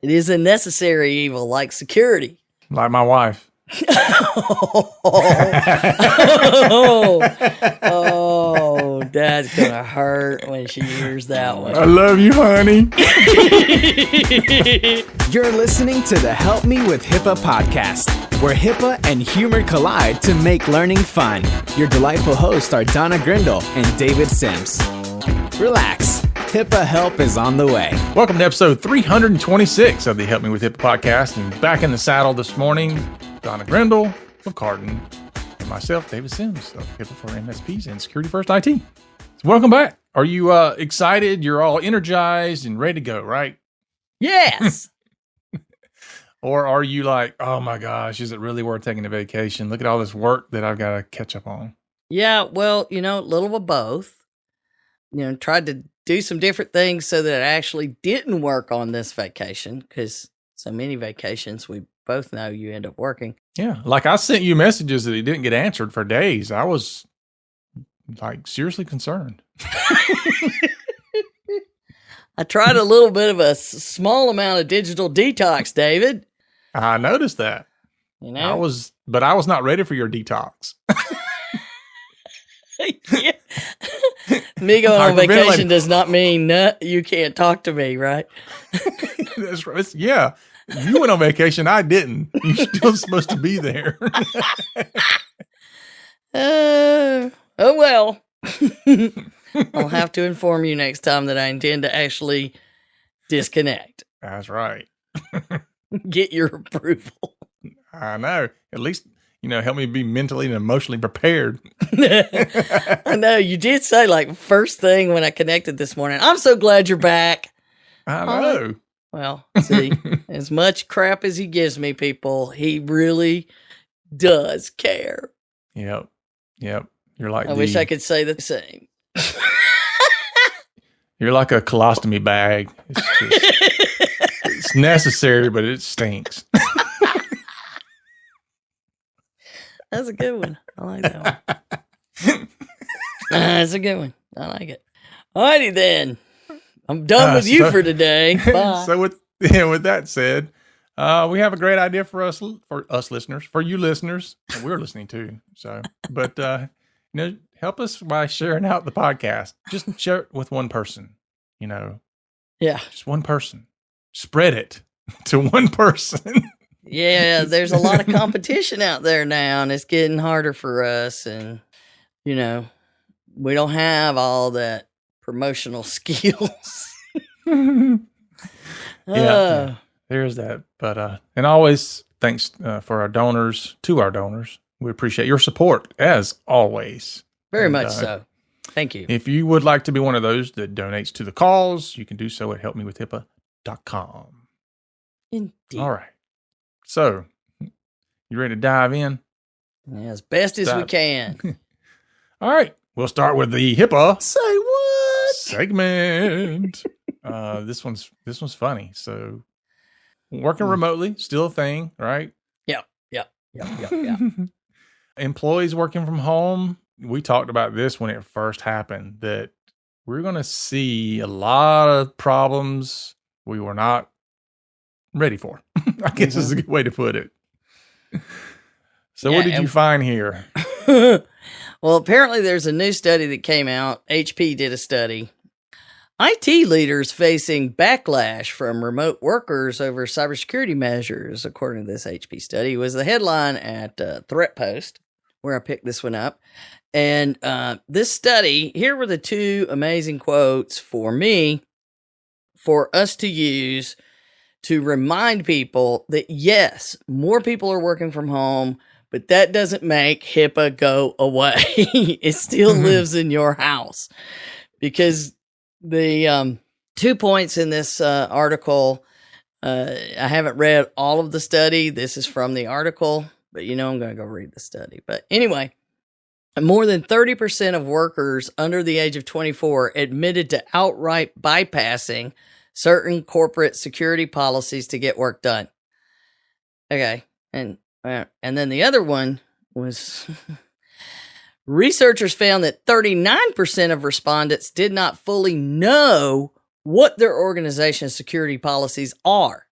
It is a necessary evil, like security. Like my wife. Oh, Dad's gonna hurt when she hears that one. I love you, honey. You're listening to the Help Me with HIPAA podcast, where HIPAA and humor collide to make learning fun. Your delightful hosts are Donna Grindle and David Sims. Relax. HIPAA help is on the way. Welcome to episode 326 of the Help Me with HIPAA podcast. And back in the saddle this morning, Donna Grindle of Carton and myself, David Sims of HIPAA for MSPS and Security First IT. So welcome back. Are you excited? You're all energized and ready to go, right? Yes. Or are you like, oh my gosh, is it really worth taking a vacation? Look at all this work that I've got to catch up on. Yeah, well, a little of both. Tried to do some different things so that I actually didn't work on this vacation, because so many vacations we both know you end up working. Yeah, like I sent you messages that didn't get answered for days. I was like seriously concerned. I tried a little bit of a small amount of digital detox, David. I noticed that. I was not ready for your detox. Yeah. Me going on vacation does not mean you can't talk to me, right? That's right. Yeah. You went on vacation. I didn't. You're still supposed to be there. Oh, well. I'll have to inform you next time that I intend to actually disconnect. That's right. Get your approval. I know. At least, help me be mentally and emotionally prepared. I know. You did say, first thing when I connected this morning, I'm so glad you're back. I know. Well, see, as much crap as he gives me, people, he really does care. Yep. You're like I wish I could say the same. You're like a colostomy bag. It's necessary, but it stinks. That's a good one. I like that one. That's a good one. I like it. Alrighty then. I'm done with you for today. Bye. So with that said, we have a great idea for us listeners, for you listeners. We're listening too. So, but help us by sharing out the podcast. Just share it with one person. Yeah, just one person. Spread it to one person. Yeah, there's a lot of competition out there now, and it's getting harder for us. And, we don't have all that promotional skills. Yeah, there's that. But, and always thanks to our donors. We appreciate your support, as always. Very much so. Thank you. If you would like to be one of those that donates to the cause, you can do so at helpmewithhipaa.com. Indeed. All right. So, you ready to dive in? Yeah, as best as we can. All right. We'll start with the HIPAA Say what? segment. This one's funny. So, working remotely, still a thing, right? Yep. Employees working from home. We talked about this when it first happened, that we're going to see a lot of problems we were not ready for. I guess is a good way to put it. So what did you find here? Well, apparently there's a new study that came out. HP did a study. IT leaders facing backlash from remote workers over cybersecurity measures, according to this HP study, was the headline at Threat Post, where I picked this one up. And this study, here were the two amazing quotes for me, for us to use to remind people that, yes, more people are working from home, but that doesn't make HIPAA go away. It still lives in your house. Because the 2 points in this article, I haven't read all of the study. This is from the article, but I'm going to go read the study. But anyway, more than 30% of workers under the age of 24 admitted to outright bypassing certain corporate security policies to get work done. Okay. And then the other one was researchers found that 39% of respondents did not fully know what their organization's security policies are.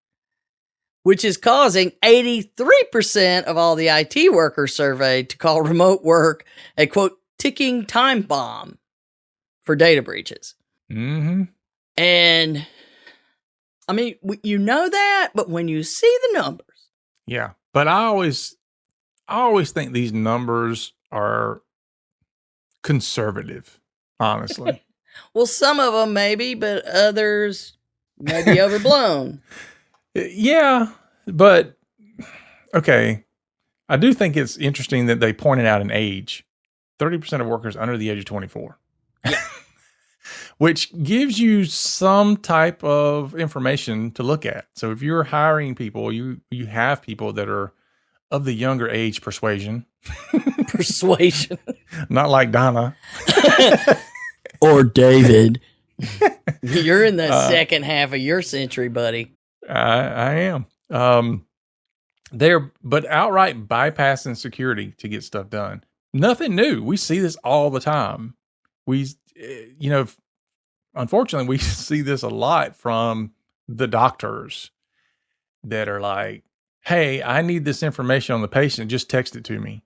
which is causing 83% of all the IT workers surveyed to call remote work a, quote, ticking time bomb for data breaches. Mm-hmm. And I mean, you know that, but when you see the numbers. Yeah. But I always think these numbers are conservative, honestly. Well, some of them maybe, but others may be overblown. Yeah, but okay. I do think it's interesting that they pointed out an age. 30% of workers under the age of 24. Yeah. Which gives you some type of information to look at. So if you're hiring people, you have people that are of the younger age persuasion. Persuasion. Not like Donna. Or David. You're in the second half of your century, buddy. I am. But outright bypassing security to get stuff done. Nothing new. We see this all the time. Unfortunately, we see this a lot from the doctors that are like, hey, I need this information on the patient. Just text it to me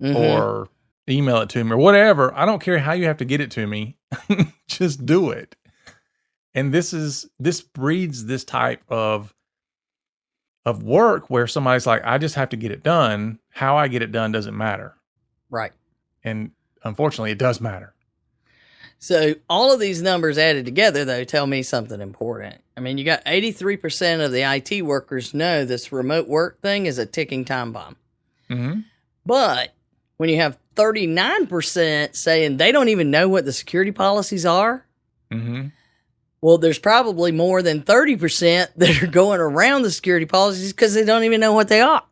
or email it to me or whatever. I don't care how you have to get it to me. Just do it. And this breeds this type of work where somebody's like, I just have to get it done. How I get it done doesn't matter. Right. And unfortunately, it does matter. So all of these numbers added together, though, tell me something important. I mean, you got 83% of the IT workers know this remote work thing is a ticking time bomb. Mm-hmm. But when you have 39% saying they don't even know what the security policies are, well, there's probably more than 30% that are going around the security policies because they don't even know what they are.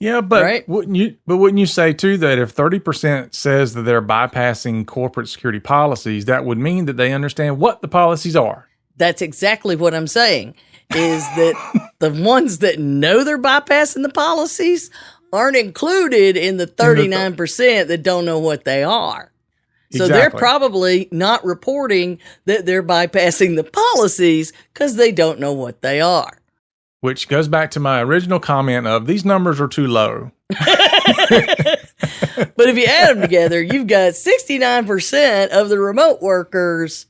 Yeah, but right? wouldn't you say too that if 30% says that they're bypassing corporate security policies, that would mean that they understand what the policies are? That's exactly what I'm saying, is that the ones that know they're bypassing the policies aren't included in the 39% that don't know what they are. So they're probably not reporting that they're bypassing the policies because they don't know what they are. Which goes back to my original comment of these numbers are too low. But if you add them together, you've got 69% of the remote workers.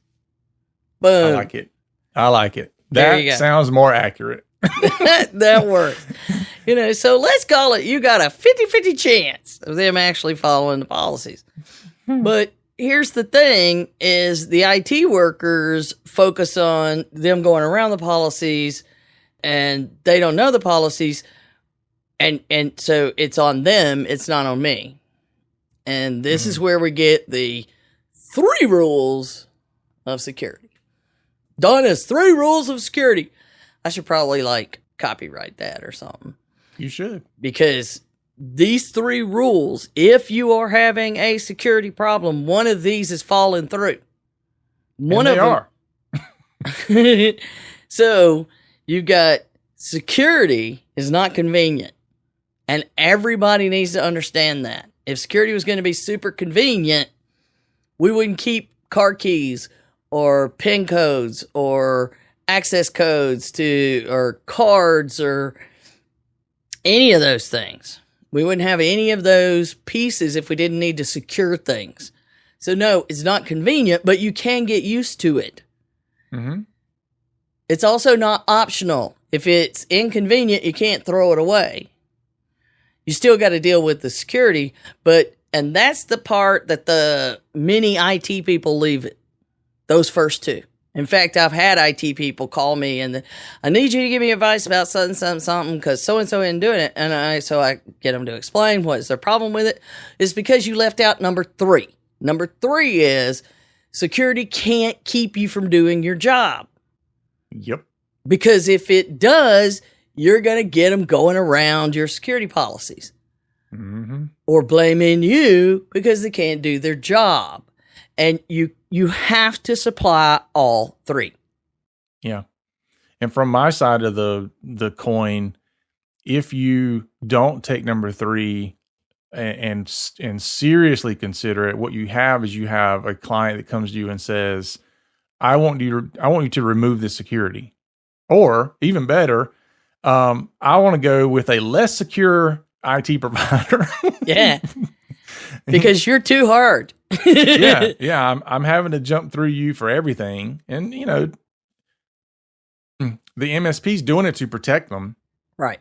Boom. I like it. That sounds more accurate. That works. So let's call it, you got a 50-50 chance of them actually following the policies. But here's the thing is the IT workers focus on them going around the policies and they don't know the policies. And so it's on them. It's not on me. And this is where we get the 3 rules of security. Donna's 3 rules of security. I should probably copyright that or something. You should. Because these 3 rules, if you are having a security problem, one of these is falling through. One of them are. So you've got security is not convenient. And everybody needs to understand that. If security was going to be super convenient, we wouldn't keep car keys or PIN codes or access codes or cards or any of those things. We wouldn't have any of those pieces if we didn't need to secure things. So no, it's not convenient, but you can get used to it. Mm-hmm. It's also not optional. If it's inconvenient, you can't throw it away. You still got to deal with the security, and that's the part that the many IT people leave it. Those first 2. In fact, I've had IT people call me and I need you to give me advice about something because so-and-so isn't doing it. And so I get them to explain what is their problem with it. It's because you left out number 3. Number 3 is security can't keep you from doing your job. Yep. Because if it does, you're going to get them going around your security policies. Mm-hmm. Or blaming you because they can't do their job. And you have to supply all 3. Yeah. And from my side of the coin, if you don't take number 3 and seriously consider it, what you have is you have a client that comes to you and says, I want you to remove this security. Or even better, I want to go with a less secure IT provider. Yeah. Because you're too hard. Yeah. I'm having to jump through you for everything. And, the MSP's doing it to protect them. Right.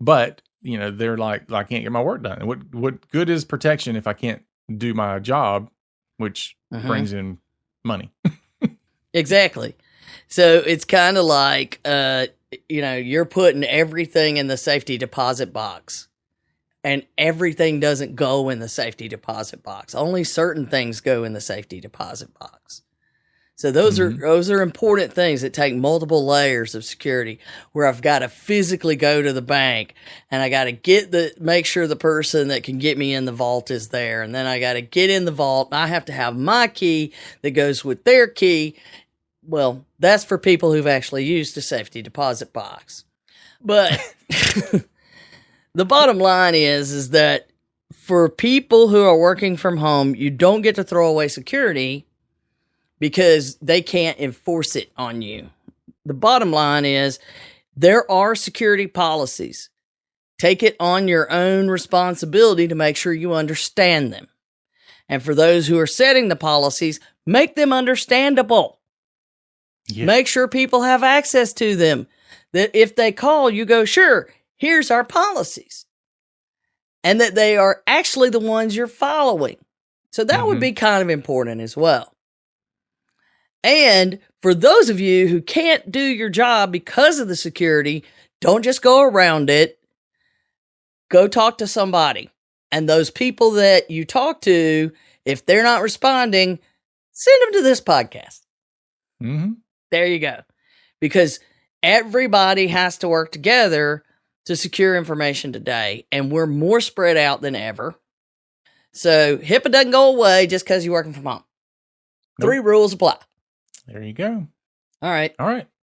But, they're like, I can't get my work done. What good is protection if I can't do my job, which brings in money? Exactly. So it's kind of like, you're putting everything in the safety deposit box, and everything doesn't go in the safety deposit box. Only certain things go in the safety deposit box. So those are important things that take multiple layers of security, where I've got to physically go to the bank, and I got to make sure the person that can get me in the vault is there. And then I got to get in the vault. I have to have my key that goes with their key. Well, that's for people who've actually used a safety deposit box. But the bottom line is that for people who are working from home, you don't get to throw away security because they can't enforce it on you. The bottom line is there are security policies. Take it on your own responsibility to make sure you understand them. And for those who are setting the policies, make them understandable. Yeah. Make sure people have access to them. That if they call, you go, sure, here's our policies. And that they are actually the ones you're following. So that would be kind of important as well. And for those of you who can't do your job because of the security, don't just go around it. Go talk to somebody. And those people that you talk to, if they're not responding, send them to this podcast. There you go. Because everybody has to work together to secure information today. And we're more spread out than ever. So HIPAA doesn't go away just because you're working from home. Nope. 3 rules apply. There you go. All right.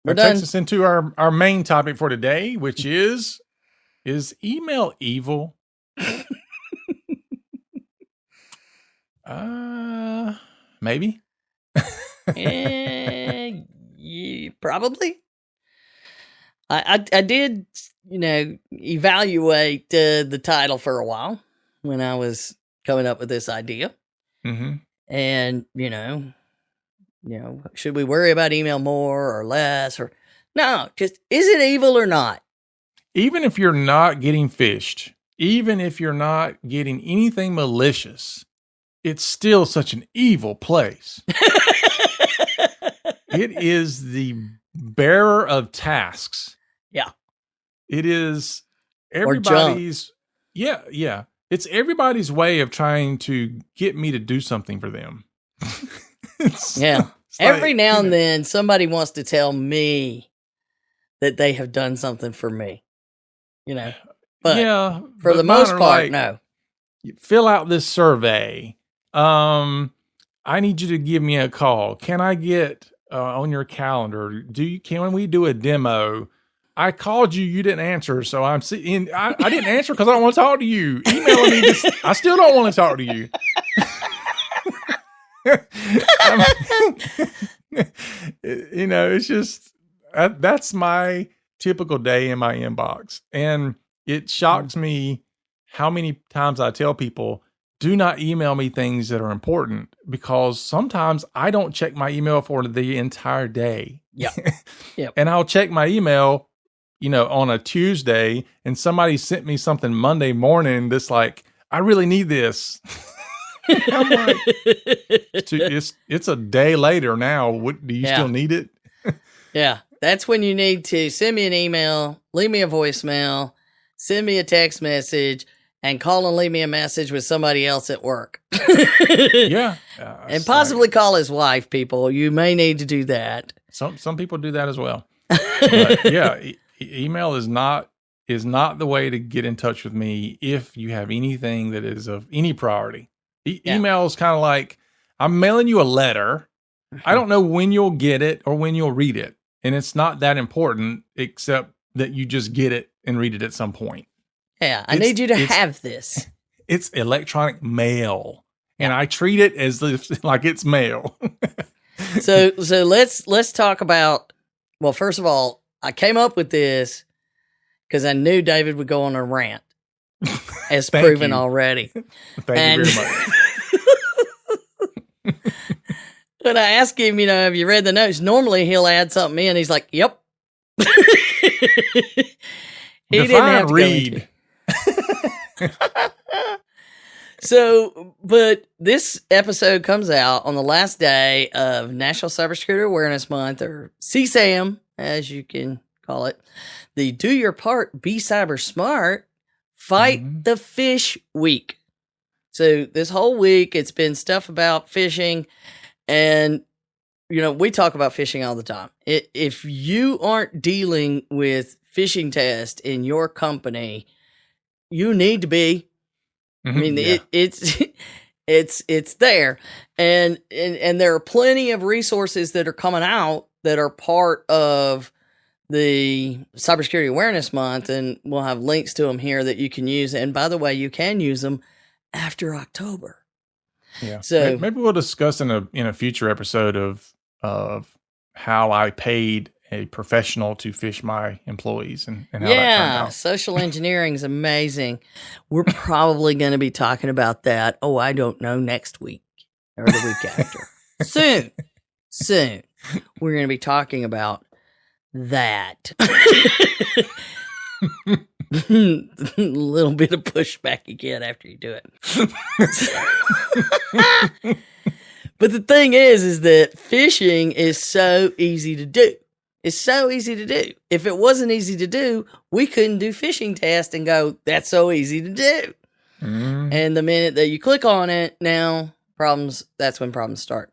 That takes us into our main topic for today, which is email evil? Maybe. Probably. I did, evaluate the title for a while when I was coming up with this idea. And, should we worry about email more or less? Or no, just is it evil or not? Even if you're not getting phished, even if you're not getting anything malicious, it's still such an evil place. It is the bearer of tasks. Yeah. It is everybody's. Yeah. It's everybody's way of trying to get me to do something for them. Every now and then somebody wants to tell me that they have done something for me. But for the most part, no. Fill out this survey. I need you to give me a call. Can I get on your calendar? Can we do a demo? I called you. You didn't answer, so I didn't answer because I don't want to talk to you. Emailing me this, I still don't want to talk to you. It's just that's my typical day in my inbox, and it shocks me how many times I tell people, do not email me things that are important, because sometimes I don't check my email for the entire day. Yeah. And I'll check my email, on a Tuesday, and somebody sent me something Monday morning that's like, I really need this. I'm like, it's a day later now. Do you still need it? Yeah. That's when you need to send me an email, leave me a voicemail, send me a text message, and call and leave me a message with somebody else at work. And possibly call his wife, people. You may need to do that. Some people do that as well. But email is not the way to get in touch with me if you have anything that is of any priority. Email is kind of like, I'm mailing you a letter. I don't know when you'll get it or when you'll read it. And it's not that important, except that you just get it and read it at some point. Yeah, I need you to have this. It's electronic mail, and I treat it as like it's mail. So let's talk about, well, first of all, I came up with this because I knew David would go on a rant, as Thank proven you. already. Thank you very much. When I ask him, have you read the notes? Normally he'll add something in. He's like, yep. He didn't have to read. So, but this episode comes out on the last day of National Cybersecurity Awareness Month, or CSAM, as you can call it. The Do Your Part, Be Cyber Smart, Fight the Phish Week. So this whole week, it's been stuff about phishing, and we talk about phishing all the time. If you aren't dealing with phishing tests in your company, you need to be. I mean, it's there, and there are plenty of resources that are coming out that are part of the Cybersecurity Awareness Month, and we'll have links to them here that you can use. And by the way, you can use them after October. Yeah. So maybe we'll discuss in a future episode of how I paid a professional to phish my employees and how that turned out. Social engineering is amazing. We're probably going to be talking about that. Oh, I don't know, next week or the week after. Soon. We're going to be talking about that. A little bit of pushback you get after you do it. But the thing is that phishing is so easy to do. It's so easy to do. If it wasn't easy to do, we couldn't do phishing tests and go, that's so easy to do. And the minute that you click on it, that's when problems start.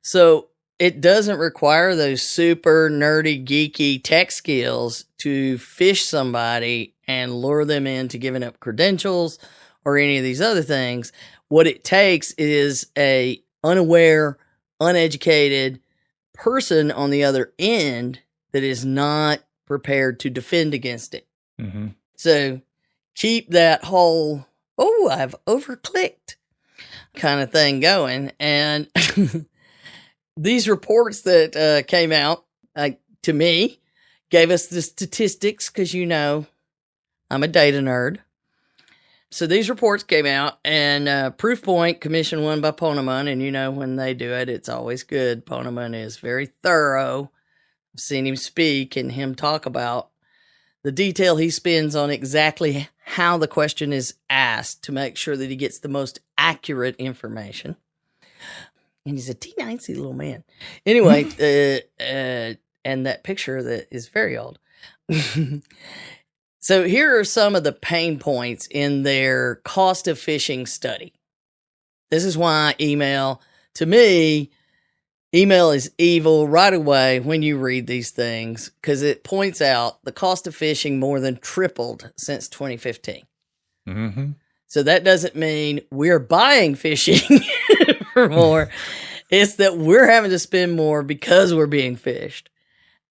So it doesn't require those super nerdy, geeky tech skills to phish somebody and lure them into giving up credentials or any of these other things. What it takes is a unaware, uneducated person on the other end that is not prepared to defend against it. So keep that whole, I've overclicked kind of thing going. And these reports that came out to me gave us the statistics because, I'm a data nerd. So these reports came out, and Proofpoint, commission one by Ponemon, and when they do it, it's always good. Ponemon is very thorough. I've seen him speak and him talk about the detail he spends on exactly how the question is asked to make sure that he gets the most accurate information. And he's a teeny little man. Anyway, and that picture that is very old. So here are some of the pain points in their cost of phishing study. This is why email is evil right away when you read these things, because it points out the cost of phishing more than tripled since 2015. So that doesn't mean we're buying phishing for more. It's that we're having to spend more because we're being phished.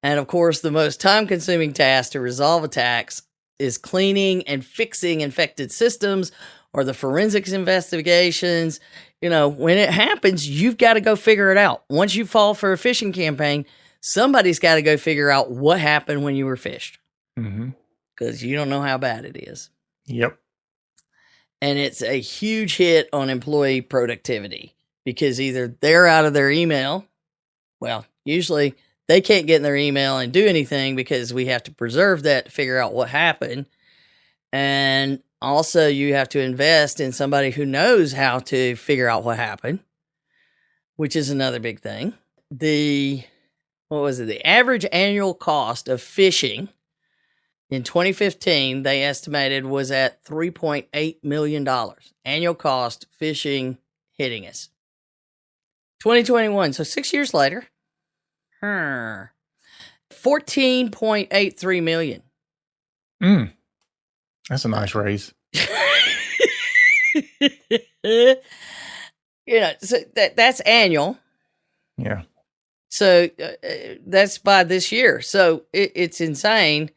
And of course, the most time-consuming task to resolve attacks is cleaning and fixing infected systems or the forensics investigations. When it happens, you've got to go figure it out. Once you fall for a phishing campaign, somebody's got to go figure out what happened when you were phished. Because you don't know how bad it is. Yep. And it's a huge hit on employee productivity because either they're out of their email. Well, usually they can't get in their email and do anything because we have to preserve that to figure out what happened. And also you have to invest in somebody who knows how to figure out what happened, which is another big thing. The average annual cost of phishing in 2015, they estimated was at $3.8 million. Annual cost phishing hitting us. 2021, so 6 years later, $14.83 million. That's a nice raise. So that's annual. Yeah. So that's by this year. So it's insane.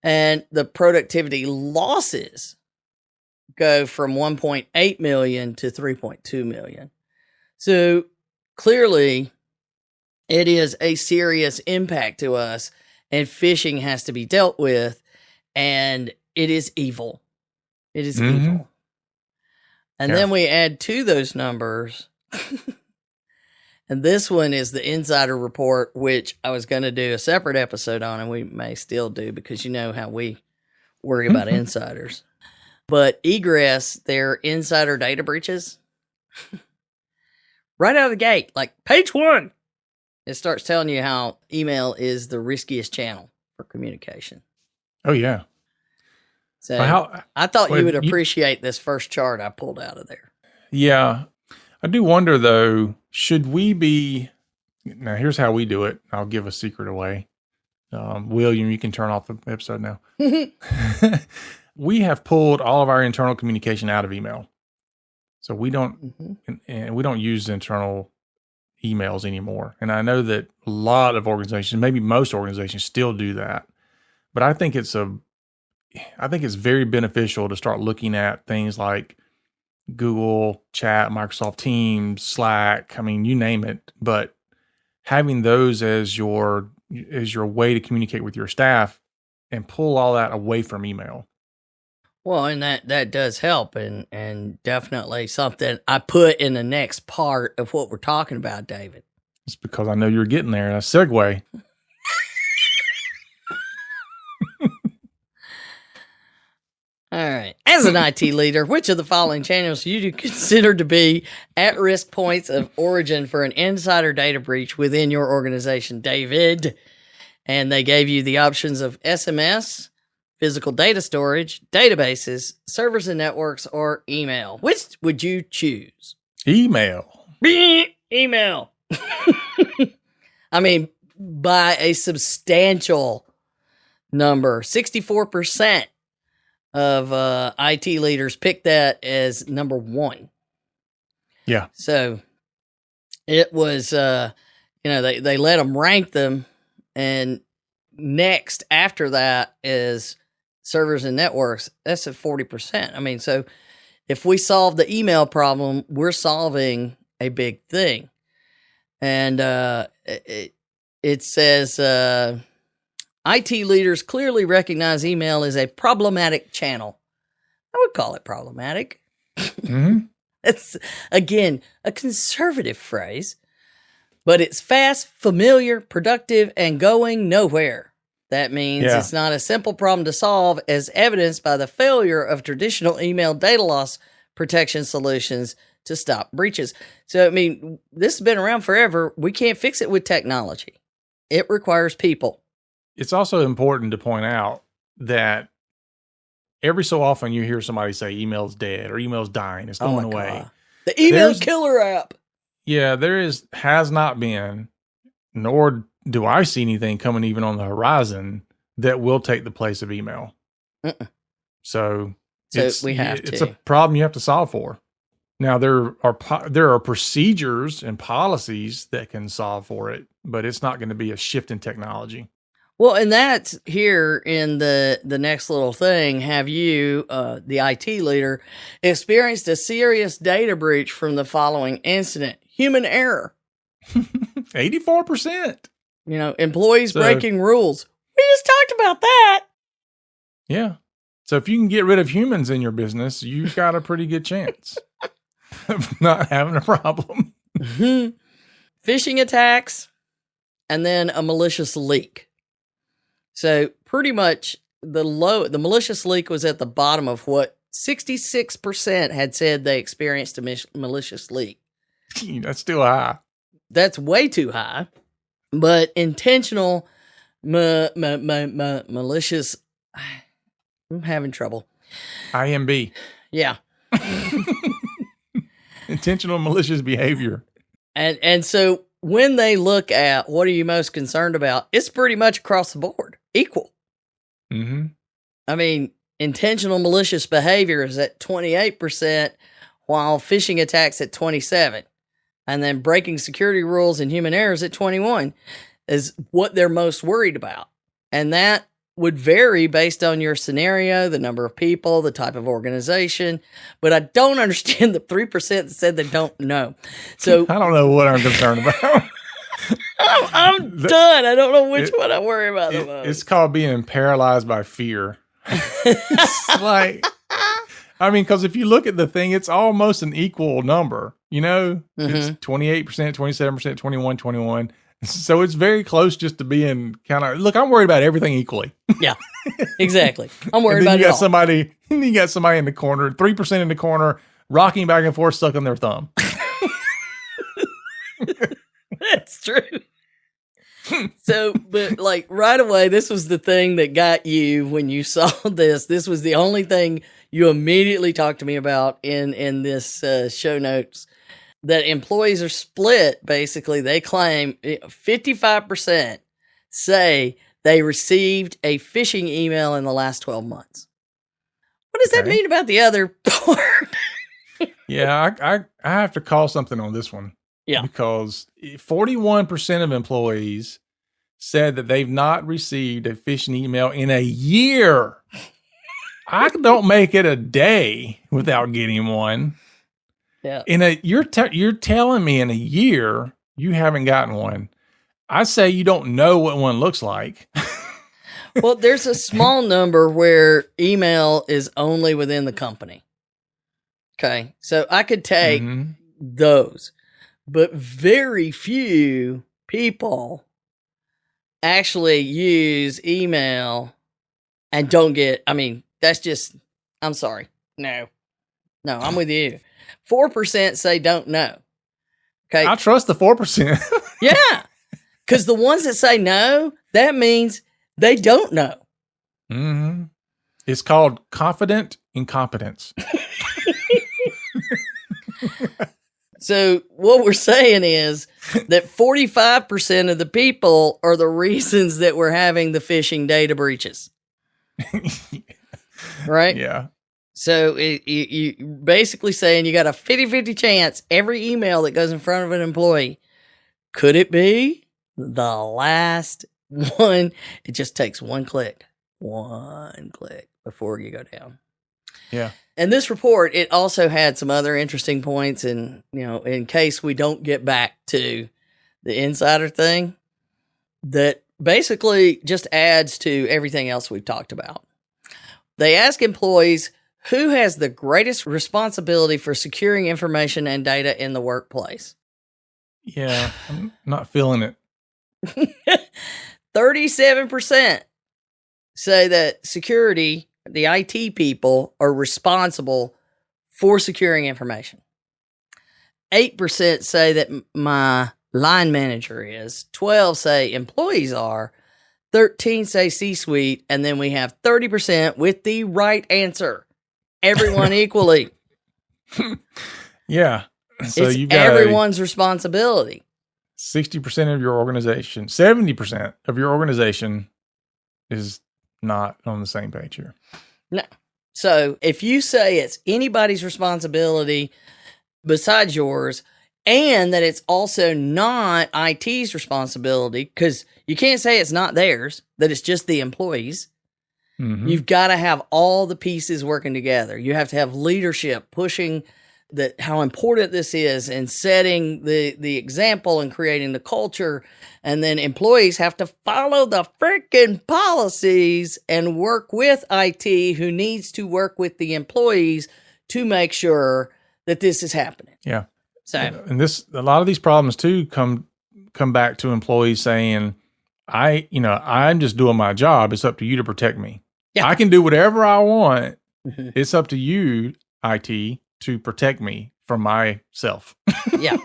And the productivity losses go from 1.8 million to 3.2 million. So clearly it is a serious impact to us, and phishing has to be dealt with. And it is evil. It is Mhm. evil. And Yeah. then we add to those numbers. And this one is the insider report, which I was going to do a separate episode on, and we may still do because you know how we worry about insiders. But Egress, their insider data breaches, right out of the gate, like page 1, it starts telling you how email is the riskiest channel for communication. Oh, yeah. So Well, I thought well, you would you- appreciate this first chart I pulled out of there. Yeah. I do wonder, though, should we be... Now, here's how we do it. I'll give a secret away. William, you can turn off the episode now. We have pulled all of our internal communication out of email. So we don't, and we don't use internal emails anymore. And I know that a lot of organizations, maybe most organizations, still do that. But I think it's very beneficial to start looking at things like Google Chat, Microsoft Teams, Slack. I mean, you name it. But having those as your way to communicate with your staff and pull all that away from email. Well, and that does help, and definitely something I put in the next part of what we're talking about, David. It's because I know you're getting there. A segue. All right. As an IT leader, which of the following channels do you consider to be at-risk points of origin for an insider data breach within your organization, David? And they gave you the options of SMS, physical data storage, databases, servers and networks, or email. Which would you choose? Email. Email. I mean, by a substantial number, 64% of IT leaders picked that as number 1. Yeah. So it was, they let them rank them. And next after that is servers and networks. That's at 40%. I mean, so if we solve the email problem, we're solving a big thing. And it says IT leaders clearly recognize email as a problematic channel. I would call it problematic. Mm-hmm. It's, again, a conservative phrase, but it's fast, familiar, productive, and going nowhere. That means it's not a simple problem to solve, as evidenced by the failure of traditional email data loss protection solutions to stop breaches. So, I mean, this has been around forever. We can't fix it with technology. It requires people. It's also important to point out that every so often you hear somebody say email's dead or email's dying. It's going away. God. The email killer app. Yeah, has not been, nor do I see anything coming even on the horizon that will take the place of email. So it's a problem you have to solve for. Now, there are procedures and policies that can solve for it, but it's not going to be a shift in technology. Well, and that's here in the next little thing. Have you, the IT leader, experienced a serious data breach from the following incident? Human error. 84%. Employees breaking rules. We just talked about that. Yeah. So if you can get rid of humans in your business, you've got a pretty good chance of not having a problem. Phishing attacks, and then a malicious leak. So pretty much the malicious leak was at the bottom of what 66% had said they experienced a malicious leak. That's still high. That's way too high. But intentional malicious, I'm having trouble. IMB. Yeah. Intentional malicious behavior. And so when they look at what are you most concerned about, it's pretty much across the board, equal. Mm-hmm. I mean, intentional malicious behavior is at 28%, while phishing attacks at 27%. And then breaking security rules and human errors at 21% is what they're most worried about. And that would vary based on your scenario, the number of people, the type of organization. But I don't understand the 3% that said they don't know. So I don't know what I'm concerned about. I'm done. I don't know which one I worry about the most. It's called being paralyzed by fear. It's like, I mean, because if you look at the thing, it's almost an equal number. You know, it's 28%, 27%, 21, 21. So it's very close just to being kind of, look, I'm worried about everything equally. Yeah, exactly. I'm worried about you it got all. somebody, you got somebody in the corner, 3% in the corner, rocking back and forth, sucking their thumb. That's true. So, but like right away, this was the thing that got you when you saw this. This was the only thing you immediately talked to me about in this show notes, that employees are split. Basically, they claim 55% say they received a phishing email in the last 12 months. What does that mean about the other part? Yeah, I have to call something on this one. Yeah. Because 41% of employees said that they've not received a phishing email in a year. I don't make it a day without getting one. Yeah. You're telling me in a year you haven't gotten one. I say you don't know what one looks like. Well, there's a small number where email is only within the company. Okay. So I could take those, but very few people actually use email and don't get, I mean, that's just, I'm sorry. No, I'm with you. 4% say don't know. Okay. I trust the 4%. Yeah. Because the ones that say no, that means they don't know. Mm-hmm. It's called confident incompetence. So what we're saying is that 45% of the people are the reasons that we're having the phishing data breaches. Right? Yeah. So you basically saying you got a 50-50 chance every email that goes in front of an employee. Could it be the last one? It just takes one click before you go down. Yeah. And this report, it also had some other interesting points, and in case we don't get back to the insider thing, that basically just adds to everything else we've talked about. They ask employees who has the greatest responsibility for securing information and data in the workplace. Yeah, I'm not feeling it. 37% say that security, the IT people, are responsible for securing information. 8% say that my line manager is. 12 say employees are. 13 say C-suite. And then we have 30% with the right answer. Everyone equally. Yeah. So it's you've got everyone's responsibility. 60% of your organization, 70% of your organization is not on the same page here. No. So if you say it's anybody's responsibility besides yours, and that it's also not IT's responsibility, because you can't say it's not theirs, that it's just the employees. You've got to have all the pieces working together. You have to have leadership pushing that how important this is and setting the example and creating the culture. And then employees have to follow the freaking policies and work with IT, who needs to work with the employees to make sure that this is happening. Yeah. So, and a lot of these problems too come back to employees saying, I'm just doing my job. It's up to you to protect me. Yeah. I can do whatever I want. It's up to you, IT, to protect me from myself. Yeah.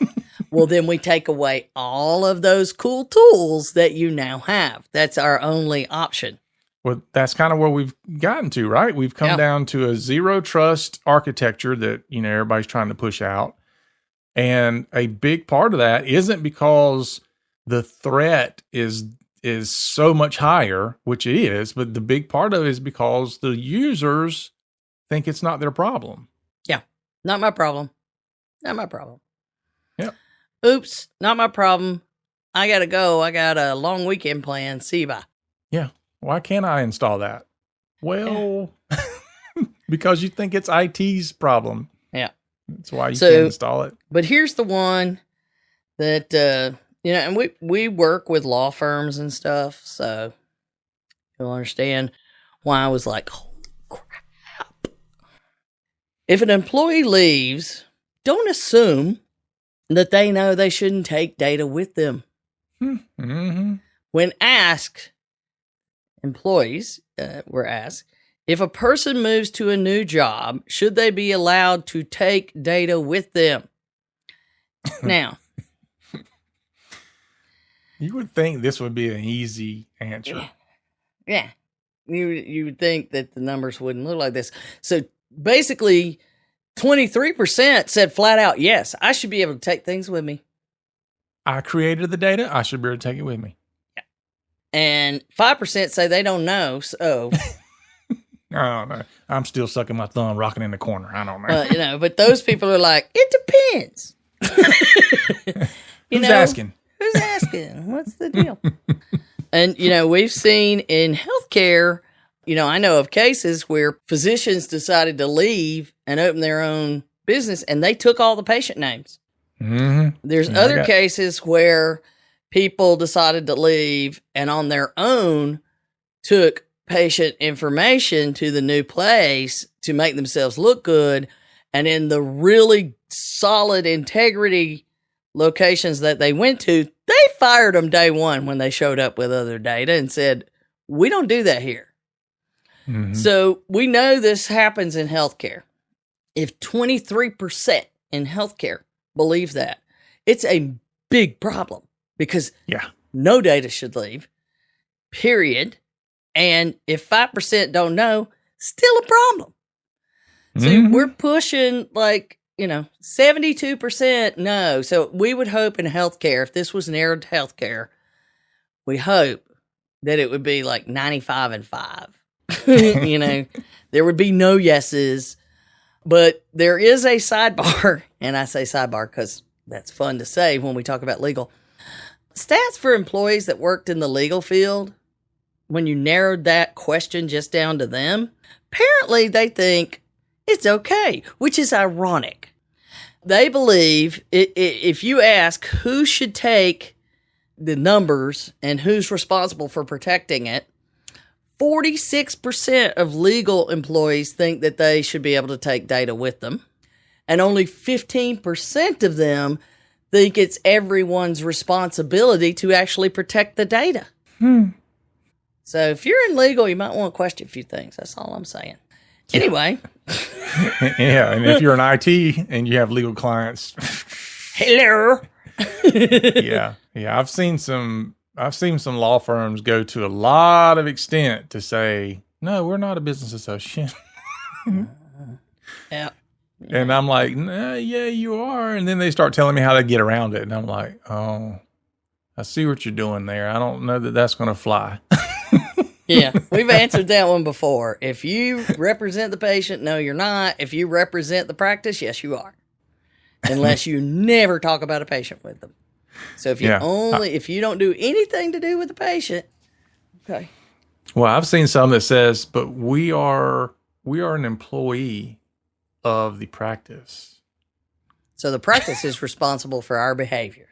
Well, then we take away all of those cool tools that you now have. That's our only option. Well, that's kind of where we've gotten to, right? We've come down to a zero trust architecture that, everybody's trying to push out. And a big part of that isn't because the threat is so much higher, which it is, but the big part of it is because the users think it's not their problem. Yeah. Not my problem. Not my problem. Yep. Oops. Not my problem. I got to go. I got a long weekend planned. See you, bye. Yeah. Why can't I install that? Well, because you think it's IT's problem. Yeah. That's why you can't install it. But here's the one that, and we work with law firms and stuff, so you'll understand why I was like, holy If an employee leaves, don't assume that they know they shouldn't take data with them. Mm-hmm. When asked, employees were asked, if a person moves to a new job, should they be allowed to take data with them? Now, you would think this would be an easy answer. Yeah. You would think that the numbers wouldn't look like this. So basically, 23% said flat out, yes, I should be able to take things with me. I created the data. I should be able to take it with me. Yeah. And 5% say they don't know. So I don't know. I'm still sucking my thumb, rocking in the corner. I don't know. But those people are like, it depends. Who's asking? Who's asking? What's the deal? And, we've seen in healthcare, I know of cases where physicians decided to leave and open their own business, and they took all the patient names. Mm-hmm. There's other cases where people decided to leave and on their own took patient information to the new place to make themselves look good. And in the really solid integrity locations that they went to, they fired them day one when they showed up with other data and said, we don't do that here. Mm-hmm. So we know this happens in healthcare. If 23% in healthcare believe that, it's a big problem because no data should leave, period. And if 5% don't know, still a problem. So we're pushing 72% no. So we would hope in healthcare, if this was narrowed to healthcare, we hope that it would be like 95 and 5. There would be no yeses. But there is a sidebar, and I say sidebar because that's fun to say when we talk about legal. Stats for employees that worked in the legal field, when you narrowed that question just down to them, apparently they think it's okay, which is ironic. They believe if you ask who should take the numbers and who's responsible for protecting it, 46% of legal employees think that they should be able to take data with them. And only 15% of them think it's everyone's responsibility to actually protect the data. So if you're in legal, you might want to question a few things. That's all I'm saying. Anyway. Yeah, and if you're an IT and you have legal clients. Hello. Yeah. I've seen some law firms go to a lot of extent to say, no, we're not a business associate. Yeah. And I'm like, nah, yeah, you are. And then they start telling me how to get around it. And I'm like, oh, I see what you're doing there. I don't know that that's going to fly. Yeah, we've answered that one before. If you represent the patient, no, you're not. If you represent the practice, yes, you are. Unless you never talk about a patient with them. So if you don't do anything to do with the patient, okay. Well, I've seen some that says, but we are an employee of the practice. So the practice is responsible for our behavior.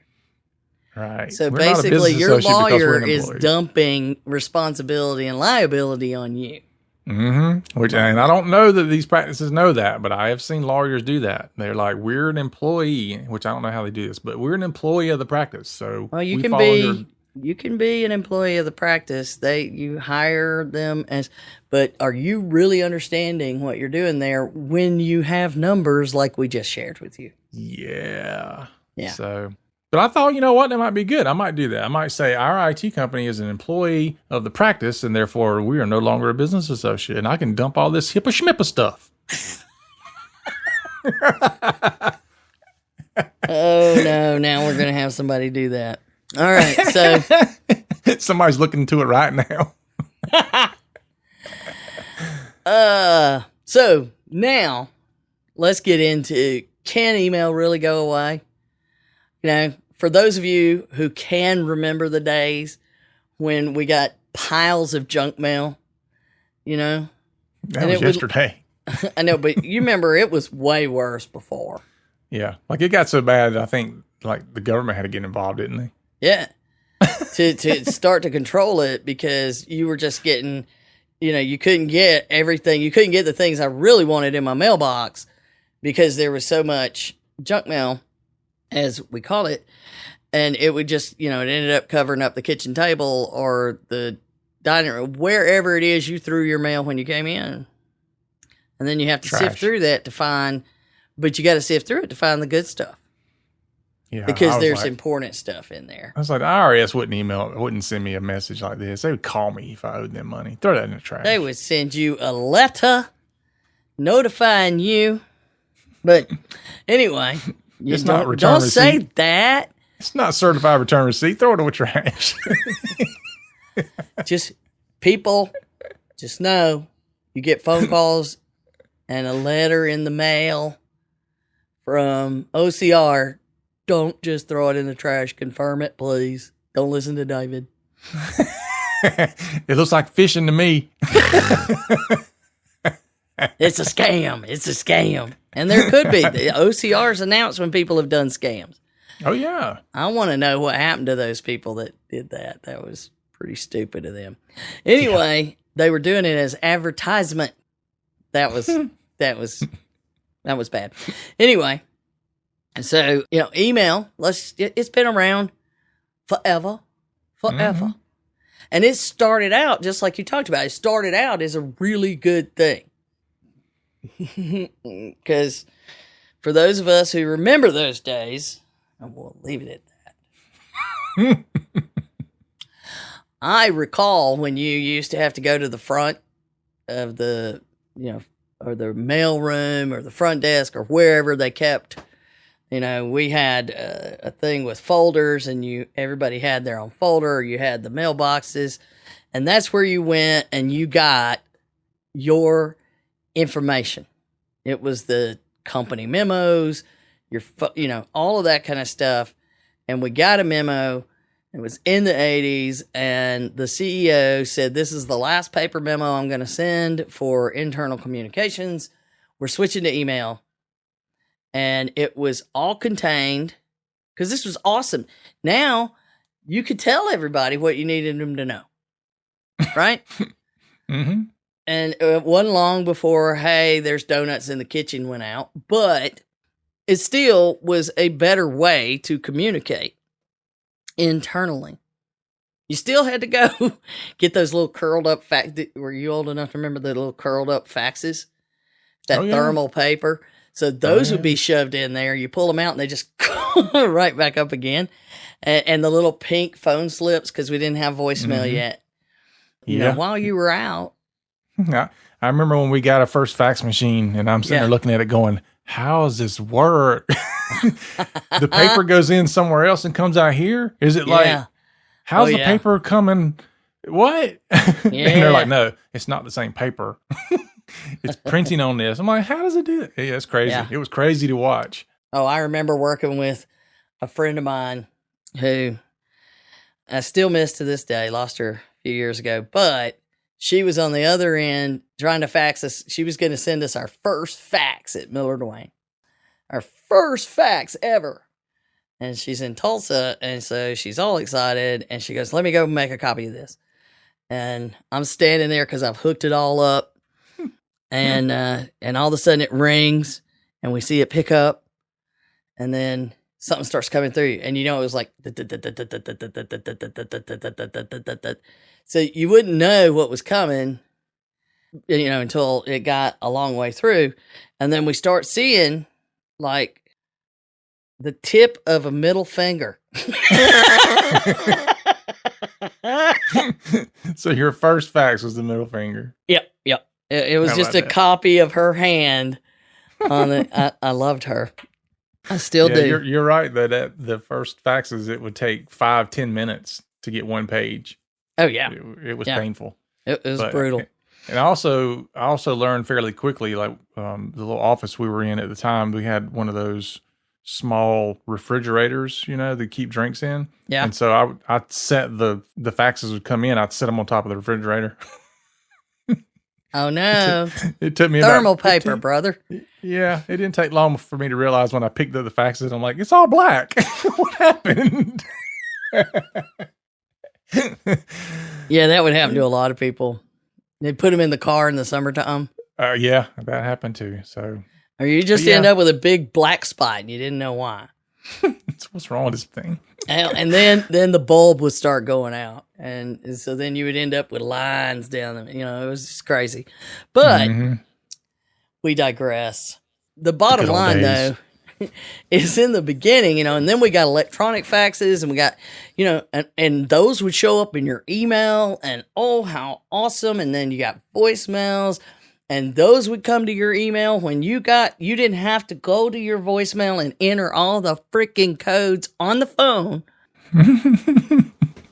Right. So We're basically, your lawyer is dumping responsibility and liability on you. Mm-hmm. And I don't know that these practices know that, but I have seen lawyers do that. They're like, we're an employee, which I don't know how they do this, but we're an employee of the practice. So you can be an employee of the practice. You hire them but are you really understanding what you're doing there when you have numbers like we just shared with you? Yeah. Yeah. But I thought, you know what, that might be good. I might do that. I might say our IT company is an employee of the practice, and therefore we are no longer a business associate. And I can dump all this HIPAA schmippa stuff. Oh, no. Now we're going to have somebody do that. All right. So somebody's looking into it right now. So now let's get into, can email really go away? For those of you who can remember the days when we got piles of junk mail, That was yesterday. I know, but you remember it was way worse before. Yeah. Like it got so bad, I think like the government had to get involved, didn't they? Yeah. to start to control it because you were just getting, you couldn't get everything. You couldn't get the things I really wanted in my mailbox because there was so much junk mail, as we call it, and it would just, it ended up covering up the kitchen table or the dining room, wherever it is you threw your mail when you came in. And then you have to sift through that to find, but you got to sift through it to find the good stuff. Yeah, because there's important stuff in there. I was like, the IRS wouldn't send me a message like this. They would call me if I owed them money. Throw that in the trash. They would send you a letter notifying you. But anyway, it's not return don't receipt. say that. It's not certified return receipt. Throw it in the trash. Just know you get phone calls and a letter in the mail from OCR. Don't just throw it in the trash. Confirm it, please. Don't listen to David. It looks like phishing to me. It's a scam. It's a scam. And there could be. The OCR's announced when people have done scams. Oh, yeah. I want to know what happened to those people that did that. That was pretty stupid of them. Anyway, They were doing it as advertisement. That was bad. Anyway. So, email, it's been around forever. Mm-hmm. And it started out, just like you talked about, it started out as a really good thing. Because for those of us who remember those days, and we'll leave it at that. I recall when you used to have to go to the front of the, or the mail room or the front desk or wherever they kept. We had a thing with folders, and everybody had their own folder, or you had the mailboxes, and that's where you went and you got your information. It was the company memos, all of that kind of stuff. And we got a memo. It was in the 80s, and the CEO said, "This is the last paper memo I'm going to send for internal communications. We're switching to email." And it was all contained, because this was awesome. Now you could tell everybody what you needed them to know, right? Mm-hmm. And it wasn't long before, hey, there's donuts in the kitchen went out, but it still was a better way to communicate internally. You still had to go get those little curled up were you old enough to remember the little curled up faxes? That thermal paper. So those would be shoved in there. You pull them out and they just right back up again. And the little pink phone slips, because we didn't have voicemail yet. While you were out. I remember when we got our first fax machine, and I'm sitting there looking at it going, how does this work? The paper goes in somewhere else and comes out here? Is it like, how's the paper coming? What? And they're like, no, it's not the same paper. It's printing on this. I'm like, how does it do it? Yeah, it's crazy. Yeah. It was crazy to watch. Oh, I remember working with a friend of mine who I still miss to this day, lost her a few years ago, but she was on the other end trying to fax us. She was going to send us our first fax at Miller Dwayne. Our first fax ever. And she's in Tulsa, and so she's all excited, and she goes, let me go make a copy of this. And I'm standing there because I've hooked it all up. And all of a sudden it rings, and we see it pick up, and then something starts coming through, and it was like, so you wouldn't know what was coming, until it got a long way through. And then we start seeing like the tip of a middle finger. So your first fax was the middle finger. Yep. It was just a copy of her hand on it. I loved her. I still do. You're right that the first faxes, it would take 5-10 minutes to get one page. Oh yeah. It was painful. It was brutal. And I also learned fairly quickly, like the little office we were in at the time, we had one of those small refrigerators, that keep drinks in. Yeah. And so I'd set the faxes would come in, I'd set them on top of the refrigerator. Oh no! It took me thermal paper, brother. Yeah, it didn't take long for me to realize when I picked up the faxes. I'm like, it's all black. What happened? Yeah, that would happen to a lot of people. They put them in the car in the summertime. Yeah, that happened too. So Or you just end up with a big black spot and you didn't know why. What's wrong with this thing? And then the bulb would start going out. And so then you would end up with lines down them. It was just crazy. But we digress. The bottom line, though, is in the beginning, and then we got electronic faxes and we got, and those would show up in your email and oh, how awesome. And then you got voicemails and those would come to your email when you didn't have to go to your voicemail and enter all the freaking codes on the phone.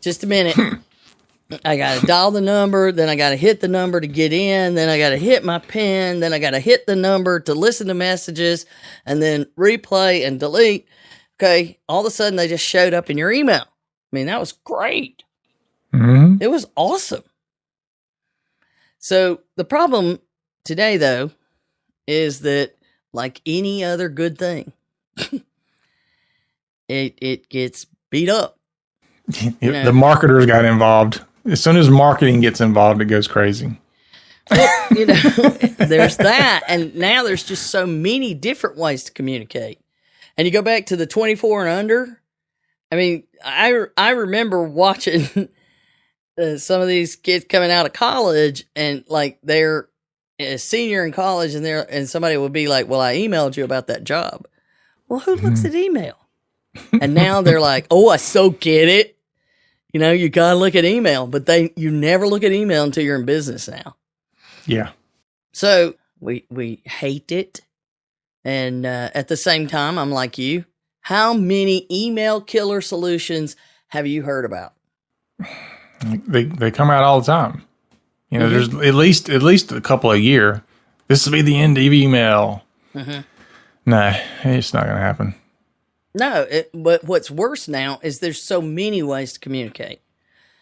Just a minute. I got to dial the number, then I got to hit the number to get in, then I got to hit my PIN, then I got to hit the number to listen to messages, and then replay and delete. Okay, all of a sudden they just showed up in your email. I mean, that was great. It was awesome. So the problem today, though, is that like any other good thing, it gets beat up. The marketers got involved. As soon as marketing gets involved, it goes crazy. Well, there's that. And now there's just so many different ways to communicate. And you go back to the 24 and under. I mean, I remember watching some of these kids coming out of college and like they're a senior in college and somebody would be like, well, I emailed you about that job. Well, who looks at email? And now they're like, oh, I so get it. You got to look at email, but you never look at email until you're in business now. Yeah. So we hate it. And at the same time, I'm like you. How many email killer solutions have you heard about? They come out all the time. There's at least a couple a year. This will be the end of email. No, it's not going to happen. No, but what's worse now is there's so many ways to communicate.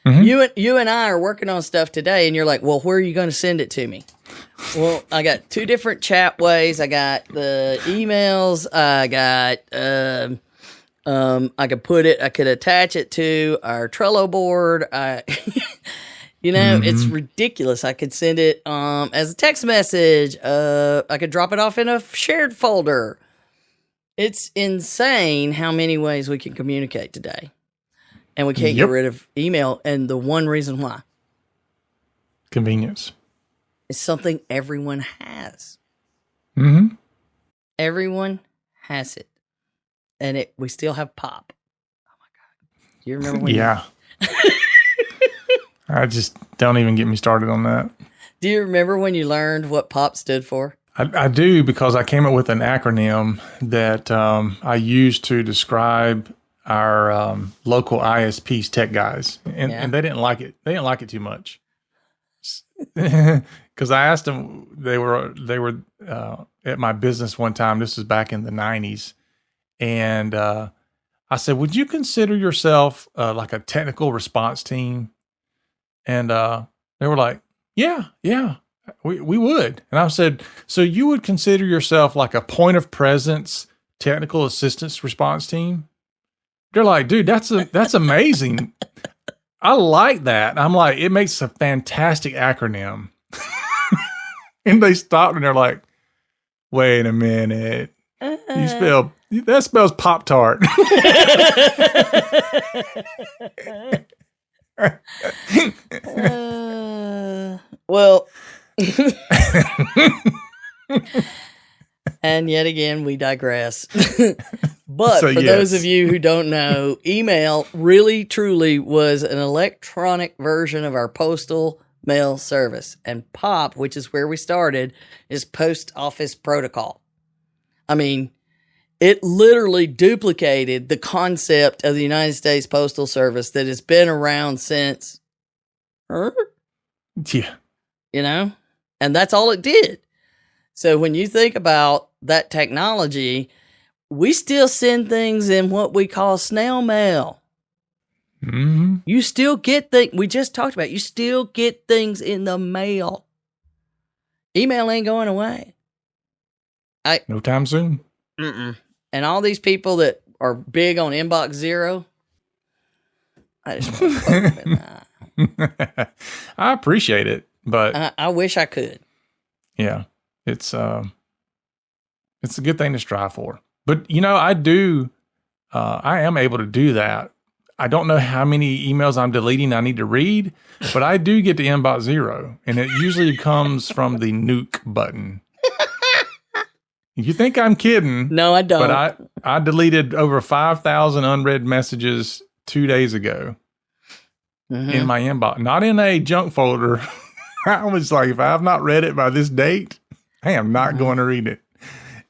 You and I are working on stuff today, and you're like, well, where are you going to send it to me? Well, I got 2 different chat ways. I got the emails. I got, I could attach it to our Trello board. It's ridiculous. I could send it as a text message. I could drop it off in a shared folder. It's insane how many ways we can communicate today. And we can't get rid of email. And the one reason why. Convenience. It's something everyone has. Everyone has it. And we still have POP. Oh, my God. Do you remember when? Yeah. I just don't even get me started on that. Do you remember when you learned what POP stood for? I do, because I came up with an acronym that I used to describe our local ISP's tech guys, and they didn't like it. They didn't like it too much, because I asked them. They were at my business one time. This was back in the 90s, and I said, "Would you consider yourself like a technical response team?" And they were like, "Yeah." We would. And I said, so you would consider yourself like a point of presence technical assistance response team? They're like, dude, that's amazing. I like that. And I'm like, it makes a fantastic acronym. And they stopped and they're like, wait a minute. That spells Pop-Tart. Well, and yet again, we digress. But for those of you who don't know, email really, truly was an electronic version of our postal mail service. And POP, which is where we started, is Post Office Protocol. I mean, it literally duplicated the concept of the United States Postal Service that has been around since... Yeah. And that's all it did. So when you think about that technology, we still send things in what we call snail mail. You still get things, we just talked about, you still get things in the mail. Email ain't going away. No time soon. And all these people that are big on inbox zero, I just want to poke them in the eye. I appreciate it, but I wish I could. Yeah, it's It's a good thing to strive for. But, I am able to do that. I don't know how many emails I'm deleting I need to read, but I do get to inbox 0, and it usually comes from the nuke button. You think I'm kidding? No, I don't. But I deleted over 5,000 unread messages 2 days ago in my inbox, not in a junk folder. I was like, if I have not read it by this date, I am not going to read it.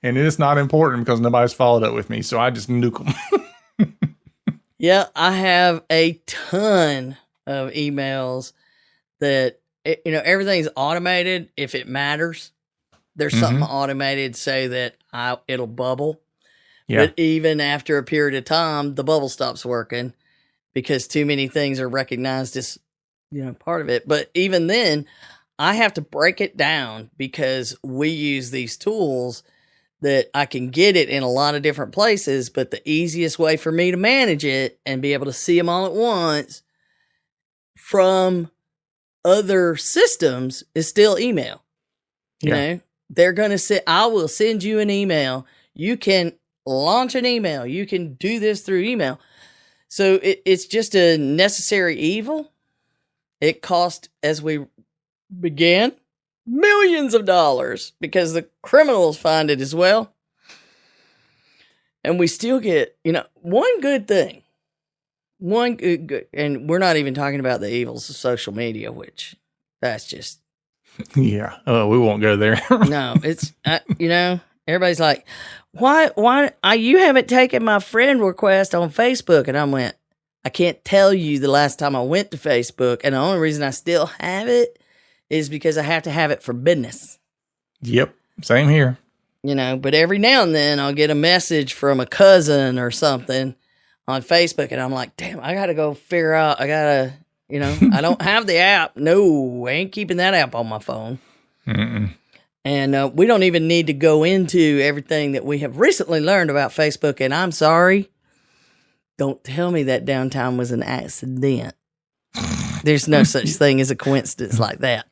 And it's not important because nobody's followed up with me, so I just nuke them. Yeah, I have a ton of emails that, everything's automated if it matters. There's something automated say that it'll bubble. Yeah. But even after a period of time, the bubble stops working because too many things are recognized as, part of it. But even then, I have to break it down because we use these tools that I can get it in a lot of different places, but the easiest way for me to manage it and be able to see them all at once from other systems is still email. You know, they're going to say, I will send you an email. You can launch an email. You can do this through email. So it's just a necessary evil. It cost, as we began, millions of dollars because the criminals find it as well. And we still get, one good thing. One good, and we're not even talking about the evils of social media, which that's just. Yeah. We won't go there. No, it's, everybody's like, why, you haven't taken my friend request on Facebook. And I went, I can't tell you the last time I went to Facebook. And the only reason I still have it is because I have to have it for business. Yep. Same here. But every now and then I'll get a message from a cousin or something on Facebook. And I'm like, damn, I got to go figure out, I don't have the app. No, I ain't keeping that app on my phone. Mm-mm. And we don't even need to go into everything that we have recently learned about Facebook. And I'm sorry. Don't tell me that downtime was an accident. There's no such thing as a coincidence like that.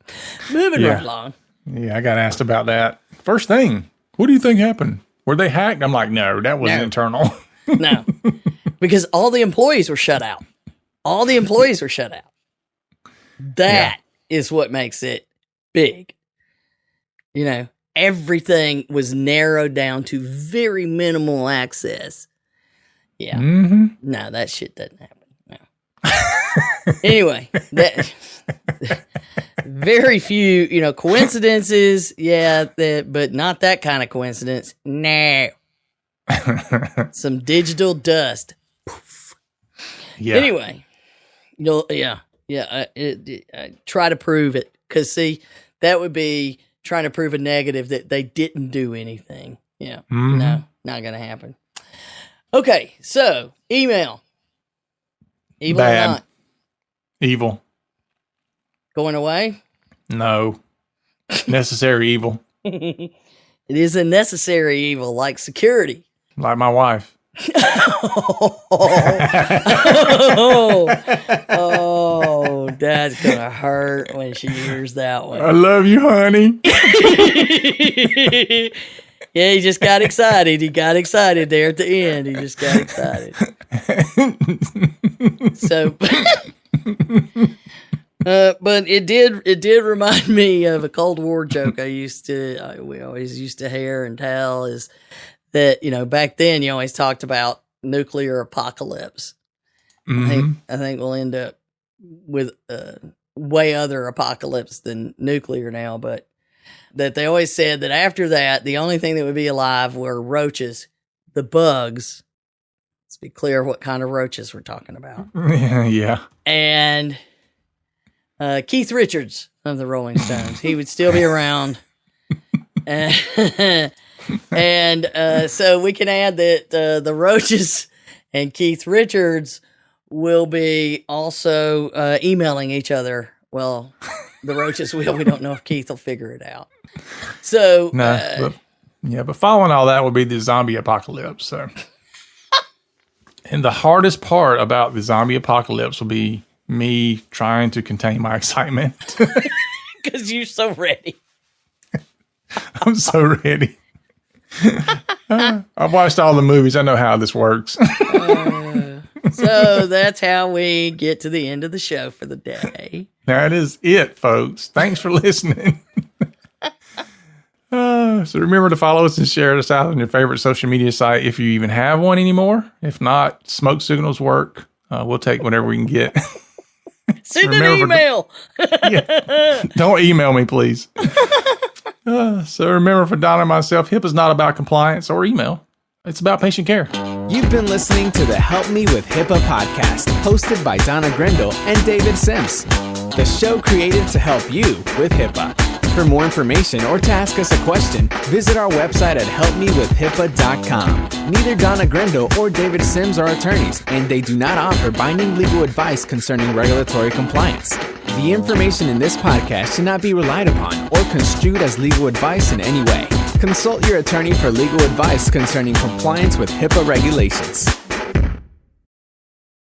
Moving right along. Yeah, I got asked about that. First thing, what do you think happened? Were they hacked? I'm like, no, that was internal. No, because all the employees were shut out. That is what makes it big. Everything was narrowed down to very minimal access. Yeah. Mm-hmm. No, that shit doesn't happen. No. Anyway, very few, coincidences. Yeah, but not that kind of coincidence. No. Some digital dust. Poof. Yeah. Anyway, I try to prove it because see, that would be trying to prove a negative that they didn't do anything. Yeah. Mm-hmm. No, not gonna happen. Okay, so email. Evil Bad. Or not? Evil. Going away? No. Necessary evil. It is a necessary evil, like security. Like my wife. Oh, that's going to hurt when she hears that one. I love you, honey. Yeah, he just got excited. He got excited there at the end. He just got excited. So, but it did remind me of a Cold War joke we always used to hear and tell is that, back then you always talked about nuclear apocalypse. Mm-hmm. I think we'll end up with way other apocalypse than nuclear now, but that they always said that after that, the only thing that would be alive were roaches, the bugs. Let's be clear what kind of roaches we're talking about. Yeah. And Keith Richards of the Rolling Stones, he would still be around. And so we can add that the roaches and Keith Richards will be also emailing each other. Well, the roaches will. We don't know if Keith will figure it out. So, but following all that would be the zombie apocalypse. So, and the hardest part about the zombie apocalypse will be me trying to contain my excitement because you're so ready. I'm so ready. I've watched all the movies. I know how this works. So that's how we get to the end of the show for the day. That is it, folks. Thanks for listening. So remember to follow us and share us out on your favorite social media site if you even have one anymore. If not, smoke signals work. We'll take whatever we can get. Send an email. Don't email me, please. So remember, for Donna and myself, HIPAA is not about compliance or email. It's about patient care. You've been listening to the Help Me with HIPAA podcast, hosted by Donna Grindle and David Sims. The show created to help you with HIPAA. For more information or to ask us a question, visit our website at helpmewithhipaa.com. Neither Donna Grindle or David Sims are attorneys, and they do not offer binding legal advice concerning regulatory compliance. The information in this podcast should not be relied upon or construed as legal advice in any way. Consult your attorney for legal advice concerning compliance with HIPAA regulations.